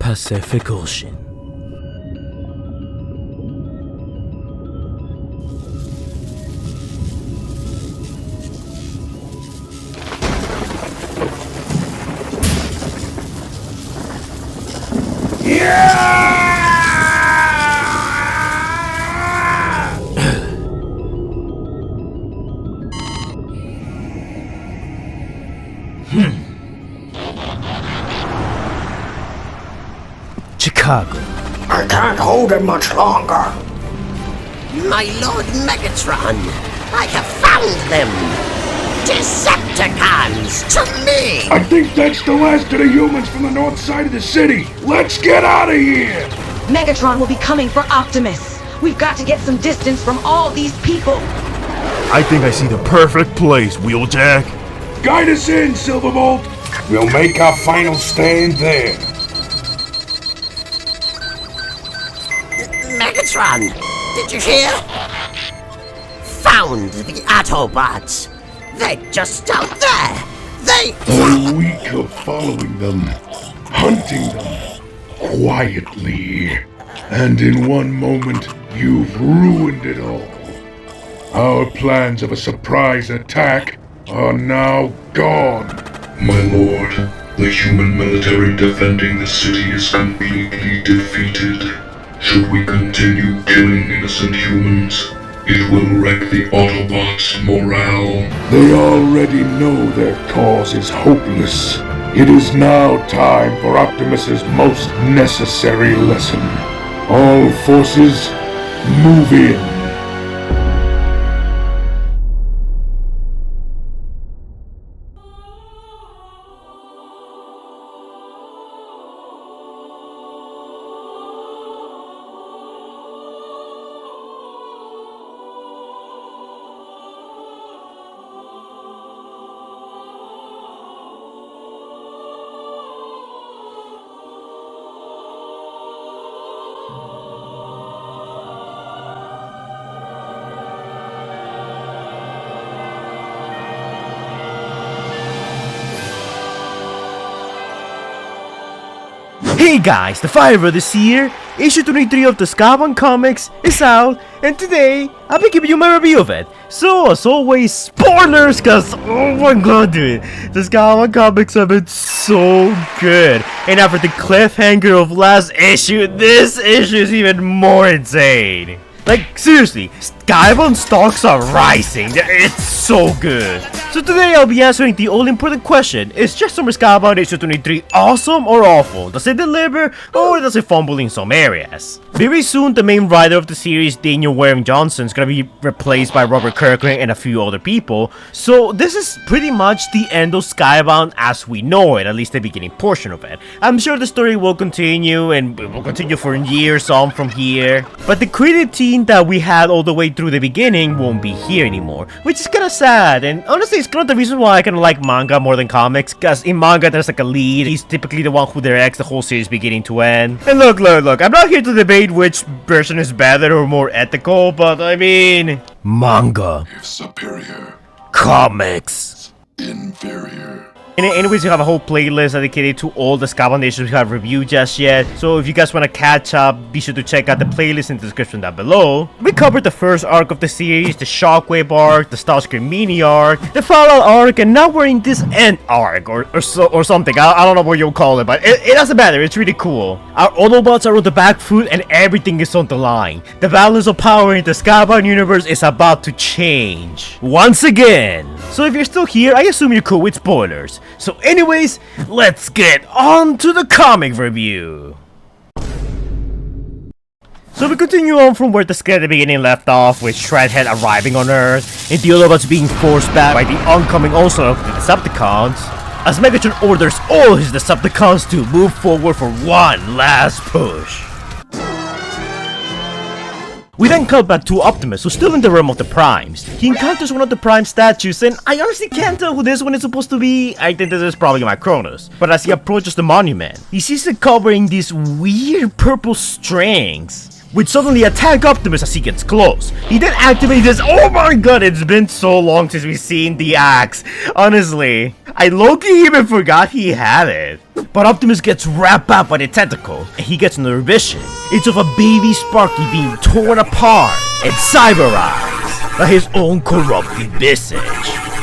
Pacific Ocean. Chicago. I can't hold it much longer. My Lord Megatron, I have found them! Decepticons, to me! I think that's the last of the humans from the north side of the city. Let's get out of here! Megatron will be coming for Optimus. We've got to get some distance from all these people. I think I see the perfect place, Wheeljack. Guide us in, Silverbolt. We'll make our final stand there. Megatron, did you hear? Found the Autobots. They're just out there. A week of following them, hunting them, quietly. And in one moment, you've ruined it all. Our plans of a surprise attack are now gone. My lord, the human military defending the city is completely defeated. Should we continue killing innocent humans, it will wreck the Autobots' morale. They already know their cause is hopeless. It is now time for Optimus's most necessary lesson. All forces, move in. Hey guys, the Firebird is here! Issue 23 of the Skybound comics is out, and today I'll be giving you my review of it. So, as always, spoilers, cause oh my god dude, the Skybound comics have been so good. And after the cliffhanger of last issue, this issue is even more insane. Like, seriously, Skybound stocks are rising. It's so good. So today I'll be answering the all-important question: is Transformers Skybound issue 23 awesome or awful? Does it deliver, or does it fumble in some areas? Very soon, the main writer of the series, Daniel Warren Johnson, is gonna be replaced by Robert Kirkland and a few other people. So this is pretty much the end of Skybound as we know it, at least the beginning portion of it. I'm sure the story will continue, and it will continue for years on from here. But the creative team that we had all the way through the beginning won't be here anymore, which is kinda sad. And honestly, it's kind of the reason why I kinda like manga more than comics, cause in manga there's like a lead. He's typically the one who directs the whole series beginning to end. And look, I'm not here to debate which version is better or more ethical, but I mean, manga, Superior. comics, Inferior. And anyways, you have a whole playlist dedicated to all the Skybound issues we have reviewed just yet. So if you guys want to catch up, be sure to check out the playlist in the description down below. We covered the first arc of the series, the Shockwave arc, the Starscream mini arc, the Fallout arc, and now we're in this end arc or something. I don't know what you'll call it, but it doesn't matter. It's really cool. Our Autobots are on the back foot and everything is on the line. The balance of power in the Skybound universe is about to change once again. So if you're still here, I assume you're cool with spoilers. So anyways, let's get on to the comic review. So we continue on from where the Skit at the beginning left off, with Shredhead arriving on Earth, and the Autobots being forced back by the oncoming onslaught of the Decepticons, as Megatron orders all his Decepticons to move forward for one last push. We then cut back to Optimus, who's still in the realm of the Primes. He encounters one of the Prime statues, and I honestly can't tell who this one is supposed to be. I think this is probably my Kronos. But as he approaches the monument, he sees it covering these weird purple strings. would suddenly attack Optimus as he gets close. He then activates this. Oh my god, it's been so long since we've seen the axe. Honestly, I low-key even forgot he had it. But Optimus gets wrapped up by the tentacle, and he gets another vision. It's of a baby Sparky being torn apart and cyberized by his own corrupted visage.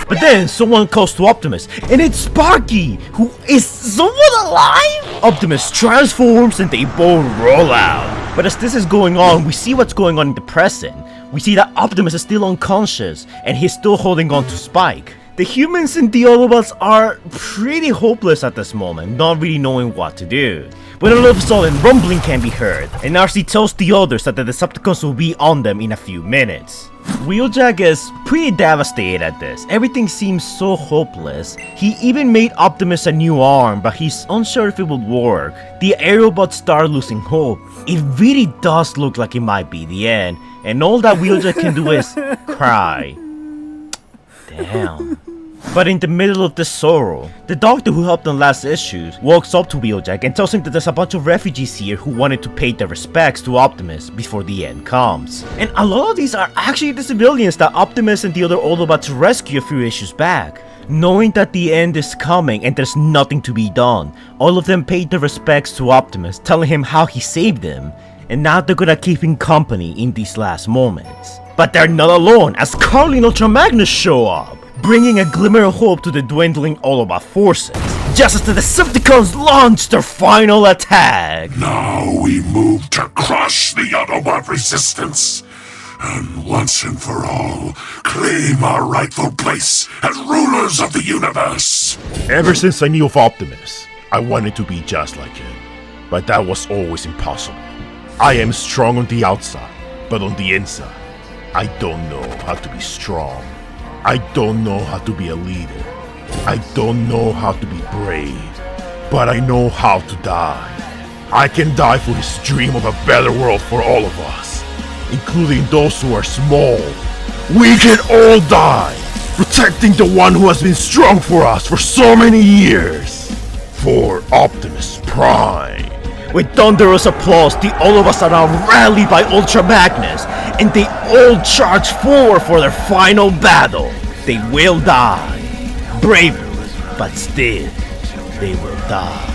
But then someone calls to Optimus, and it's Sparky, who is somewhat alive? Optimus transforms and they both roll out. But as this is going on, we see what's going on in the present. We see that Optimus is still unconscious, and he's still holding on to Spike. The humans and the Autobots are pretty hopeless at this moment, not really knowing what to do. When all of a sudden, rumbling can be heard, and RC tells the others that the Decepticons will be on them in a few minutes. Wheeljack is pretty devastated at this. Everything seems so hopeless. He even made Optimus a new arm, but he's unsure if it would work. The Aerobots start losing hope. It really does look like it might be the end, and all that Wheeljack can do is cry. Damn. But in the middle of this sorrow, the doctor who helped on last issue walks up to Wheeljack and tells him that there's a bunch of refugees here who wanted to pay their respects to Optimus before the end comes. And a lot of these are actually the civilians that Optimus and the other Autobots rescued a few issues back. Knowing that the end is coming and there's nothing to be done, all of them paid their respects to Optimus, telling him how he saved them, and now they're gonna keep him company in these last moments. But they're not alone, as Carly and Ultra Magnus show up, bringing a glimmer of hope to the dwindling Autobot forces, just as the Decepticons launch their final attack. Now we move to crush the Autobot resistance, and once and for all, claim our rightful place as rulers of the universe. Ever since I knew of Optimus, I wanted to be just like him. But that was always impossible. I am strong on the outside, but on the inside, I don't know how to be strong. I don't know how to be a leader. I don't know how to be brave. But I know how to die. I can die for this dream of a better world for all of us, including those who are small. We can all die, protecting the one who has been strong for us for so many years. For Optimus Prime. With thunderous applause, the Autobots are now rallied by Ultra Magnus, and they all charge forward for their final battle. They will die. Bravely, but still, they will die.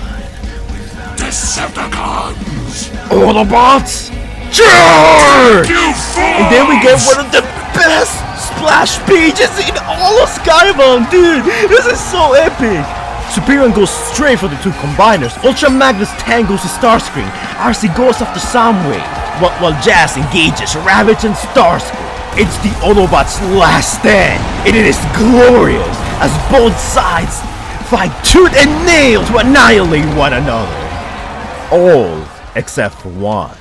Decepticons! Autobots, charge! And then we get one of the best splash pages in all of Skybound, dude! This is so epic! Superior goes straight for the two combiners. Ultra Magnus tangles the Starscream. RC goes after Soundwave, while Jazz engages Ravage and Starscream. It's the Autobots' last stand, and it is glorious as both sides fight tooth and nail to annihilate one another. All except for one.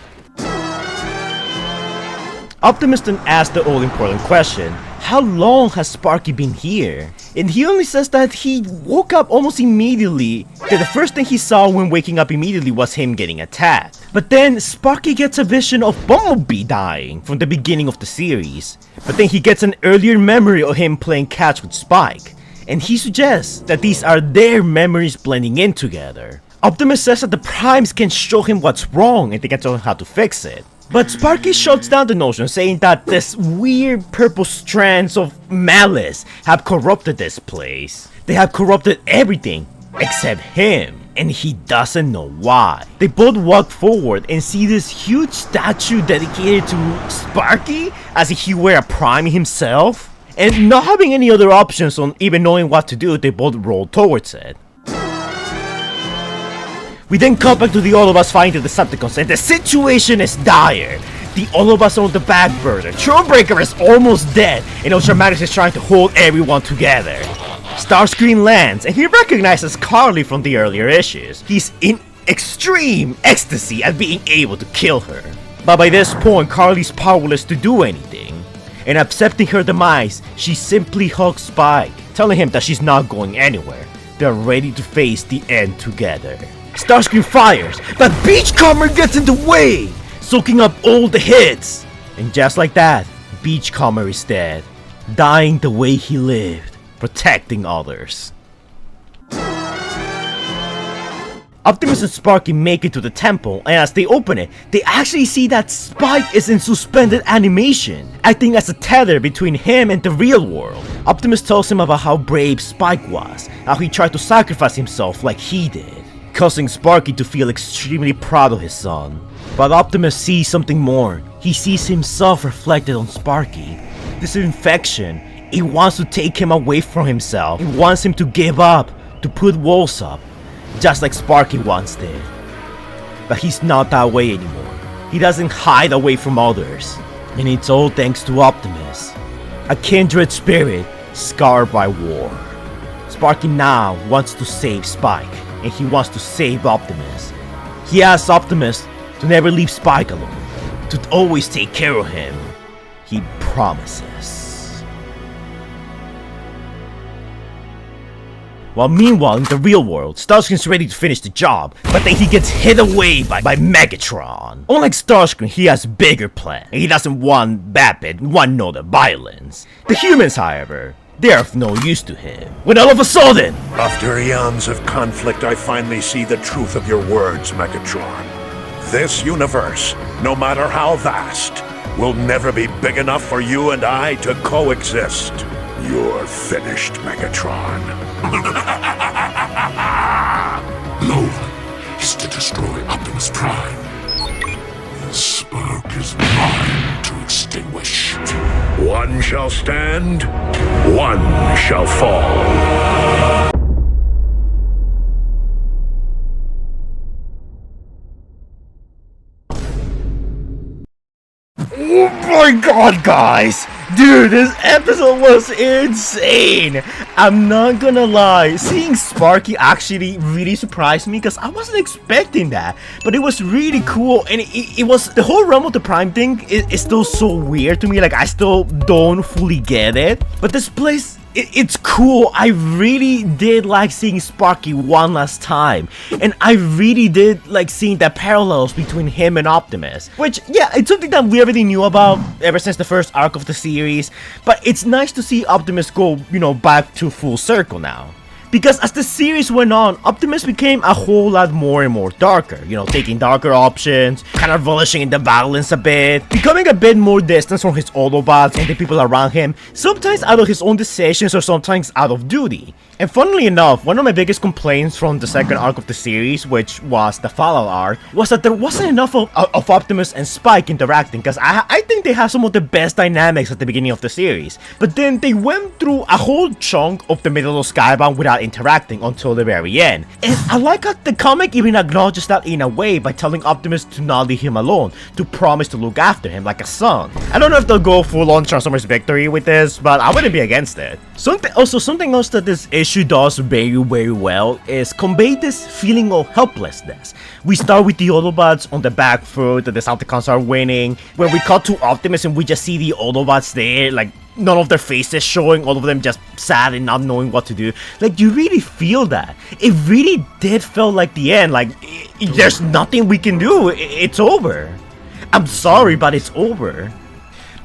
Optimus then asks the all-important question, how long has Sparky been here? And he only says that he woke up almost immediately, that the first thing he saw when waking up immediately was him getting attacked. But then Sparky gets a vision of Bumblebee dying from the beginning of the series. But then he gets an earlier memory of him playing catch with Spike, and he suggests that these are their memories blending in together. Optimus says that the Primes can show him what's wrong and they can tell him how to fix it. But Sparky shuts down the notion, saying that this weird purple strands of malice have corrupted this place. They have corrupted everything except him, and he doesn't know why. They both walk forward and see this huge statue dedicated to Sparky, as if he were a Prime himself. And not having any other options on even knowing what to do, they both roll towards it. We then cut back to the Autobots fighting the Decepticons, and the situation is dire. The Autobots are on the back burner, Thronebreaker is almost dead, and Ultra Magnus is trying to hold everyone together. Starscream lands, and he recognizes Carly from the earlier issues. He's in extreme ecstasy at being able to kill her. But by this point, Carly's powerless to do anything. And accepting her demise, she simply hugs Spike, telling him that she's not going anywhere. They're ready to face the end together. Starscream fires, but Beachcomber gets in the way, soaking up all the hits. And just like that, Beachcomber is dead, dying the way he lived, protecting others. Optimus and Sparky make it to the temple, and as they open it, they actually see that Spike is in suspended animation, acting as a tether between him and the real world. Optimus tells him about how brave Spike was, how he tried to sacrifice himself like he did, causing Sparky to feel extremely proud of his son. But Optimus sees something more. He sees himself reflected on Sparky. This infection, it wants to take him away from himself. It wants him to give up, to put walls up, just like Sparky once did. But he's not that way anymore. He doesn't hide away from others. And it's all thanks to Optimus, a kindred spirit scarred by war. Sparky now wants to save Spike, and he wants to save Optimus. He asks Optimus to never leave Spike alone, to always take care of him. He promises. While meanwhile in the real world, Starscream's ready to finish the job, but then he gets hit away by Megatron. Unlike Starscream, he has bigger plans, and he doesn't want vapid, want no the violence. The humans, however, they are of no use to him. When all of a sudden, after eons of conflict, I finally see the truth of your words, Megatron. This universe, no matter how vast, will never be big enough for you and I to coexist. You're finished, Megatron. Logan is to destroy Optimus Prime. The spark is mine to extinguish. One shall stand, one shall fall. oh my god, guys! Dude, this episode was insane! I'm not gonna lie, seeing Sparky actually really surprised me because I wasn't expecting that. But it was really cool, and it was, the whole Realm of the Prime thing is still so weird to me, like I still don't fully get it. But this place, it's cool. I really did like seeing Sparky one last time, and I really did like seeing the parallels between him and Optimus, which, yeah, it's something that we already knew about ever since the first arc of the series, but it's nice to see Optimus go, you know, back to full circle now. Because as the series went on, Optimus became a whole lot more and more darker, you know, taking darker options, kind of relishing in the balance a bit, becoming a bit more distant from his Autobots and the people around him, sometimes out of his own decisions or sometimes out of duty. And funnily enough, one of my biggest complaints from the second arc of the series, which was the Fallout arc, was that there wasn't enough of Optimus and Spike interacting, because I think they have some of the best dynamics at the beginning of the series. But then they went through a whole chunk of the middle of Skybound without interacting until the very end. And I like how the comic even acknowledges that in a way by telling Optimus to not leave him alone, to promise to look after him like a son. I don't know if they'll go full on Transformers Victory with this, but I wouldn't be against it. Something else that this issue does very well is convey this feeling of helplessness. We start with the Autobots on the back foot, the Decepticons are winning, when we cut to Optimus and we just see the Autobots there, like none of their faces showing, all of them just sad and not knowing what to do. Like, you really feel that. It really did feel like the end, like there's nothing we can do, it's over. I'm sorry, but it's over.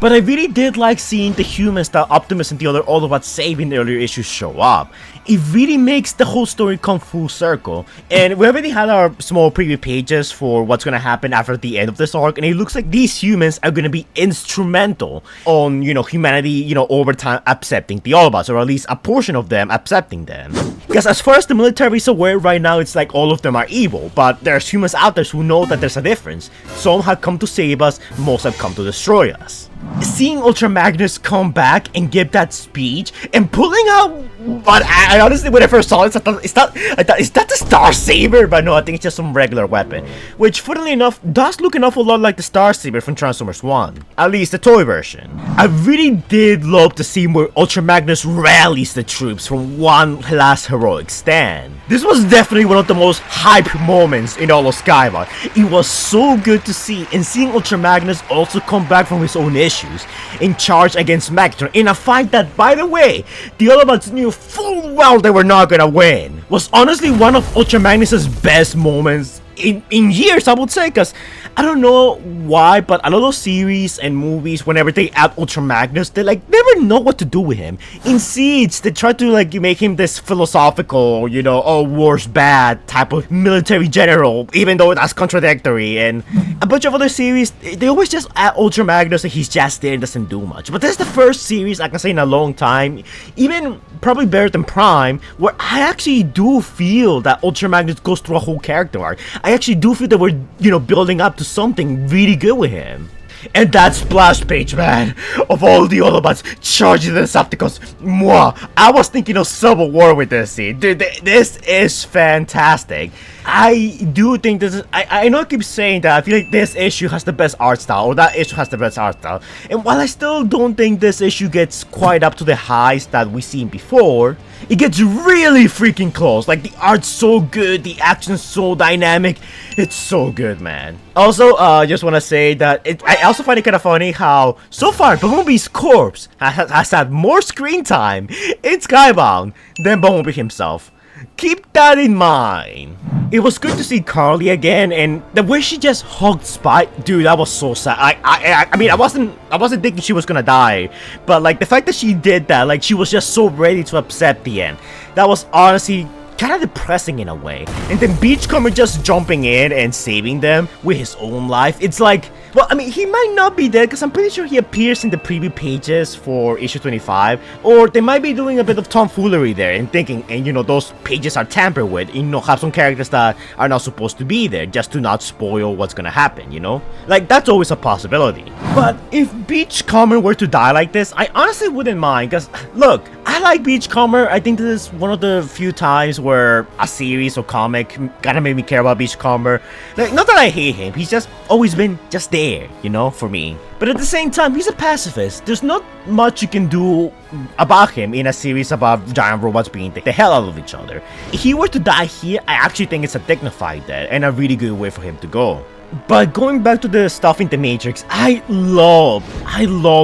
But I really did like seeing the humans that Optimus and the other Autobots saved in the earlier issues show up. It really makes the whole story come full circle. And we already had our small preview pages for what's gonna happen after the end of this arc, and it looks like these humans are gonna be instrumental on, you know, humanity, you know, over time accepting the Autobots, or at least a portion of them accepting them. Because as far as the military is aware right now, it's like all of them are evil, but there's humans out there who know that there's a difference. Some have come to save us, most have come to destroy us. Seeing Ultra Magnus come back and give that speech and pulling out, but I honestly, when I first saw it, I thought, is that the Star Saber? But no, I think it's just some regular weapon, which funnily enough does look an awful lot like the Star Saber from Transformers 1, at least the toy version. I really did love the scene where Ultra Magnus rallies the troops from one last heroic stand. This was definitely one of the most hype moments in all of Skybound. It was so good to see, and seeing Ultra Magnus also come back from his own issues and charge against Megatron in a fight that, by the way, the Autobots knew full well they were not gonna win, was honestly one of Ultra Magnus's best moments in years, I would say, because I don't know why, but a lot of series and movies, whenever they add Ultra Magnus, they like never know what to do with him. In Seeds, they try to like make him this philosophical, you know, oh, war's bad type of military general, even though that's contradictory. And a bunch of other series, they always just add Ultra Magnus and he's just there and doesn't do much. But this is the first series I can say in a long time, even probably better than Prime, where I actually do feel that Ultra Magnus goes through a whole character arc. I actually do feel that we're, you know, building up to something really good with him. And that splash page, man, of all the Autobots charging the Decepticons. Mwah! I was thinking of Civil War with this scene. Dude, this is fantastic. I do think this is... I know I keep saying that I feel like this issue has the best art style, or that issue has the best art style. And while I still don't think this issue gets quite up to the highs that we've seen before, it gets really freaking close. Like, the art's so good, the action's so dynamic. It's so good, man. Also, just want to say that I also find it kind of funny how, so far, Bumblebee's corpse has had more screen time in Skybound than Bumblebee himself. Keep that in mind. It was good to see Carly again, and the way she just hugged Spike, dude, that was so sad. I mean, I wasn't thinking she was gonna die, but like the fact that she did that, like she was just so ready to accept the end. That was honestly kind of depressing in a way. And then Beachcomber just jumping in and saving them with his own life. It's like, well, I mean, he might not be dead because I'm pretty sure he appears in the preview pages for issue 25. Or they might be doing a bit of tomfoolery there and thinking, and you know, those pages are tampered with. You know, have some characters that are not supposed to be there just to not spoil what's gonna happen, you know? Like, that's always a possibility. But if Beachcomber were to die like this, I honestly wouldn't mind because, look, I like Beachcomber. I think this is one of the few times where a series or comic kinda made me care about Beachcomber. Like, not that I hate him, he's just always been just there, you know, for me. But at the same time, he's a pacifist. There's not much you can do about him in a series about giant robots beating the hell out of each other. If he were to die here, I actually think it's a dignified death and a really good way for him to go. But going back to the stuff in the Matrix, I love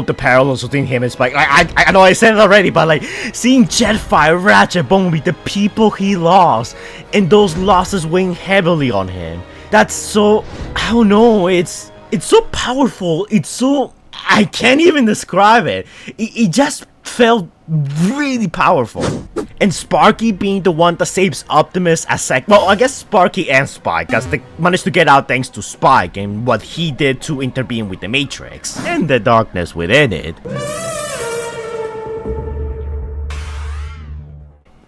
the parallels between him and Spike. I know I said it already, but like seeing Jetfire, Ratchet, Bumblebee, the people he lost, and those losses weighing heavily on him. That's so, I don't know, it's so powerful. It's so, I can't even describe it. It just felt really powerful. And Sparky being the one that saves Optimus well, I guess Sparky and Spike, because they managed to get out thanks to Spike and what he did to intervene with the Matrix and the darkness within it.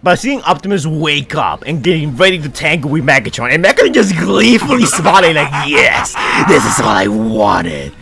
But seeing Optimus wake up and getting ready to tangle with Megatron, and Megatron just gleefully smiling like, yes, this is what I wanted,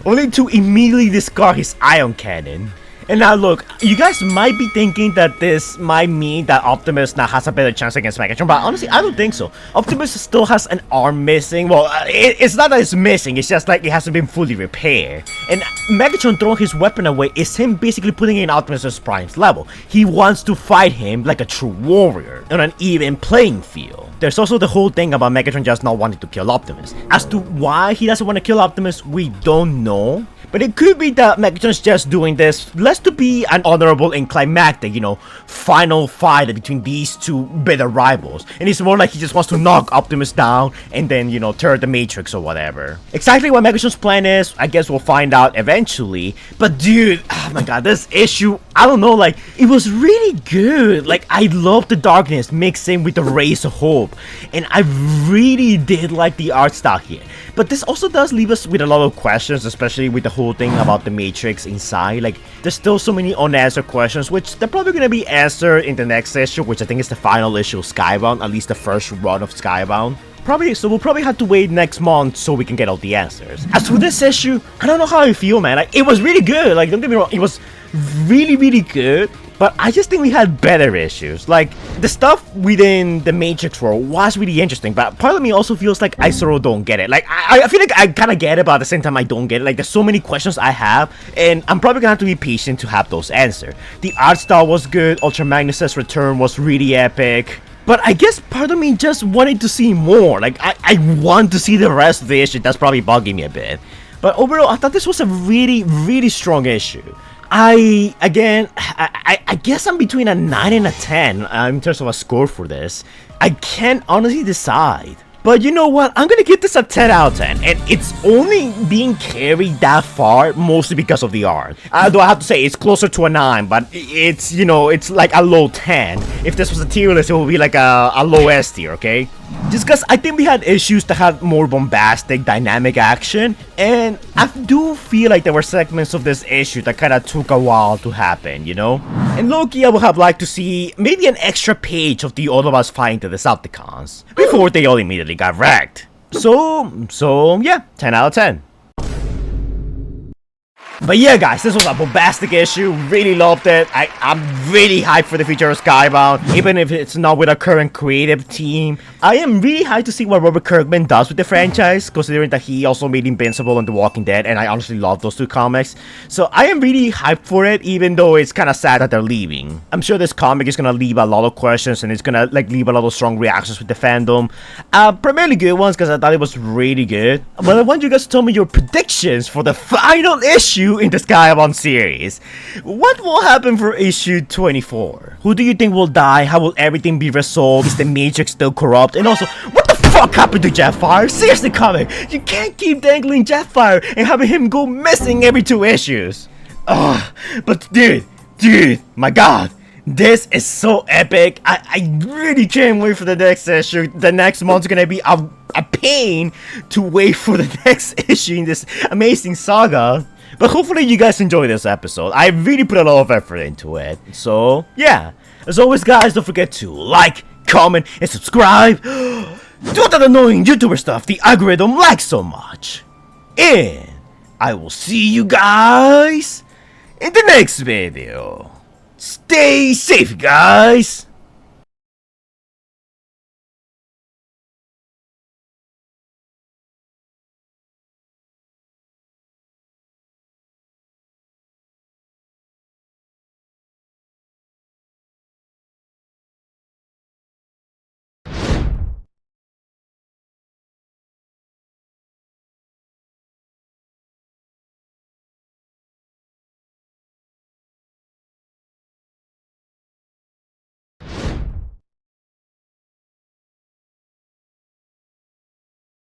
only to immediately discard his ion cannon. And now look, you guys might be thinking that this might mean that Optimus now has a better chance against Megatron, but honestly, I don't think so. Optimus still has an arm missing. Well, it's not that it's missing, it's just like it hasn't been fully repaired. And Megatron throwing his weapon away is him basically putting in Optimus' Prime's level. He wants to fight him like a true warrior on an even playing field. There's also the whole thing about Megatron just not wanting to kill Optimus. As to why he doesn't want to kill Optimus, we don't know. But it could be that Megatron's just doing this less to be an honorable and climactic, you know, final fight between these two bitter rivals. And it's more like he just wants to knock Optimus down and then, you know, turn the Matrix or whatever. Exactly what Megatron's plan is, I guess we'll find out eventually. But dude, oh my god, this issue, I don't know, like, it was really good. Like, I love the darkness mixed in with the rays of hope. And I really did like the art style here. But this also does leave us with a lot of questions, especially with the whole thing about the Matrix inside. Like, there's still so many unanswered questions, which they're probably gonna be answered in the next issue, which I think is the final issue of Skybound, at least the first run of Skybound. So we'll probably have to wait next month so we can get all the answers. As for this issue, I don't know how I feel, man. Like, it was really good. Like, don't get me wrong, it was really, really good. But I just think we had better issues. Like, the stuff within the Matrix world was really interesting, but part of me also feels like I sort of don't get it. Like, I feel like I kind of get it, but at the same time I don't get it. Like, there's so many questions I have, and I'm probably gonna have to be patient to have those answered. The art style was good, Ultra Magnus' return was really epic. But I guess part of me just wanted to see more. Like, I want to see the rest of the issue. That's probably bugging me a bit. But overall, I thought this was a really, really strong issue. I guess I'm between a 9 and a 10 in terms of a score for this. I can't honestly decide. But you know what? I'm gonna give this a 10 out of 10. And it's only being carried that far mostly because of the art. Though I have to say it's closer to a 9, but it's, you know, it's like a low 10. If this was a tier list, it would be like a low S tier, okay? Just because I think we had issues that had more bombastic, dynamic action. And I do feel like there were segments of this issue that kind of took a while to happen, you know? And low-key, I would have liked to see maybe an extra page of the Autobots fighting the Decepticons before they all immediately got wrecked. So yeah, 10 out of 10. But yeah, guys, this was a bombastic issue. Really loved it. I'm really hyped for the future of Skybound, even if it's not with our current creative team. I am really hyped to see what Robert Kirkman does with the franchise, considering that he also made Invincible and The Walking Dead, and I honestly love those two comics. So I am really hyped for it, even though it's kind of sad that they're leaving. I'm sure this comic is gonna leave a lot of questions, and it's gonna like leave a lot of strong reactions with the fandom. Primarily good ones, because I thought it was really good. But I want you guys to tell me your predictions for the final issue in the Skybound series. What will happen for issue 24? Who do you think will die? How will everything be resolved? Is the Matrix still corrupt? And also, what the fuck happened to Jetfire? Seriously, comic, you can't keep dangling Jetfire and having him go missing every 2 issues. But dude, my god, this is so epic. I really can't wait for the next issue. The next month's gonna be a pain to wait for the next issue in this amazing saga. But hopefully you guys enjoy this episode. I really put a lot of effort into it. So, yeah. As always, guys, don't forget to like, comment, and subscribe. Do that annoying YouTuber stuff the algorithm likes so much. And I will see you guys in the next video. Stay safe, guys.